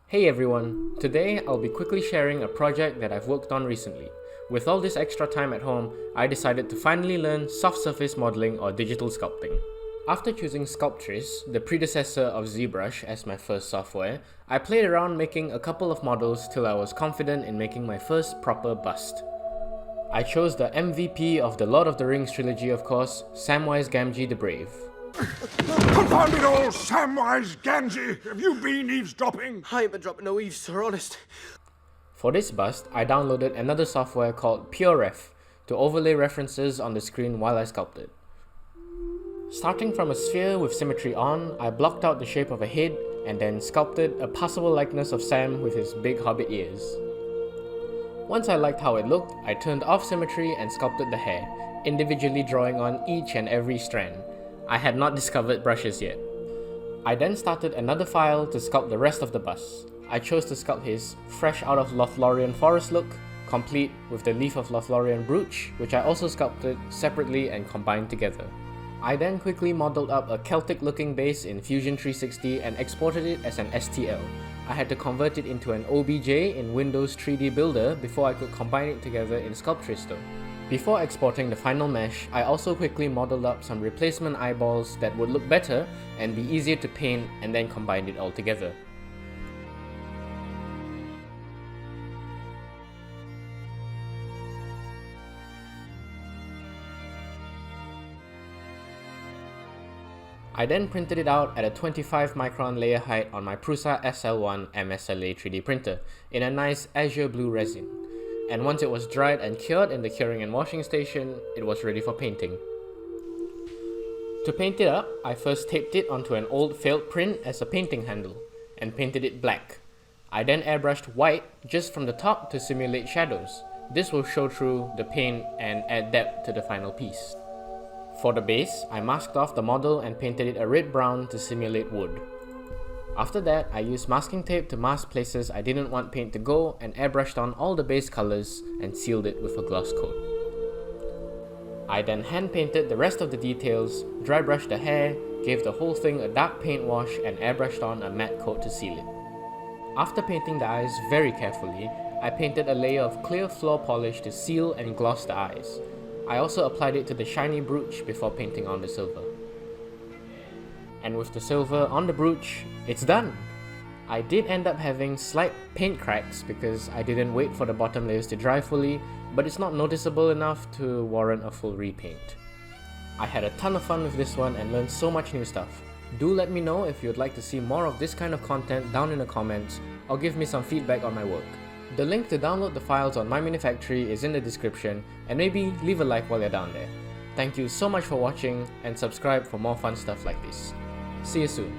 Hey everyone, today I'll be quickly sharing a project that I've worked on recently. With all this extra time at home, I decided to finally learn soft surface modeling or digital sculpting. After choosing Sculptris, the predecessor of ZBrush, as my first software, I played around making a couple of models till I was confident in making my first proper bust. I chose the MVP of the Lord of the Rings trilogy, of course, Samwise Gamgee the Brave. Confound it all, Samwise Gamgee! Have you been eavesdropping? I ain't been dropping no eaves, sir, honest. For this bust, I downloaded another software called PureRef to overlay references on the screen while I sculpted. Starting from a sphere with symmetry on, I blocked out the shape of a head and then sculpted a passable likeness of Sam with his big hobbit ears. Once I liked how it looked, I turned off symmetry and sculpted the hair, individually drawing on each and every strand. I had not discovered brushes yet. I then started another file to sculpt the rest of the bust. I chose to sculpt his fresh out of Lothlorien forest look, complete with the leaf of Lothlorien brooch, which I also sculpted separately and combined together. I then quickly modeled up a Celtic looking base in Fusion 360 and exported it as an STL. I had to convert it into an OBJ in Windows 3D Builder before I could combine it together in Sculptris though. Before exporting the final mesh, I also quickly modeled up some replacement eyeballs that would look better and be easier to paint, and then combined it all together. I then printed it out at a 25 micron layer height on my Prusa SL1 MSLA 3D printer in a nice azure blue resin. And once it was dried and cured in the curing and washing station, it was ready for painting. To paint it up, I first taped it onto an old failed print as a painting handle, and painted it black. I then airbrushed white just from the top to simulate shadows. This will show through the paint and add depth to the final piece. For the base, I masked off the model and painted it a red-brown to simulate wood. After that, I used masking tape to mask places I didn't want paint to go and airbrushed on all the base colors and sealed it with a gloss coat. I then hand painted the rest of the details, dry brushed the hair, gave the whole thing a dark paint wash and airbrushed on a matte coat to seal it. After painting the eyes very carefully, I painted a layer of clear floor polish to seal and gloss the eyes. I also applied it to the shiny brooch before painting on the silver. And with the silver on the brooch, it's done! I did end up having slight paint cracks because I didn't wait for the bottom layers to dry fully, but it's not noticeable enough to warrant a full repaint. I had a ton of fun with this one and learned so much new stuff. Do let me know if you'd like to see more of this kind of content down in the comments, or give me some feedback on my work. The link to download the files on my Minifactory is in the description, and maybe leave a like while you're down there. Thank you so much for watching, and subscribe for more fun stuff like this. See you soon.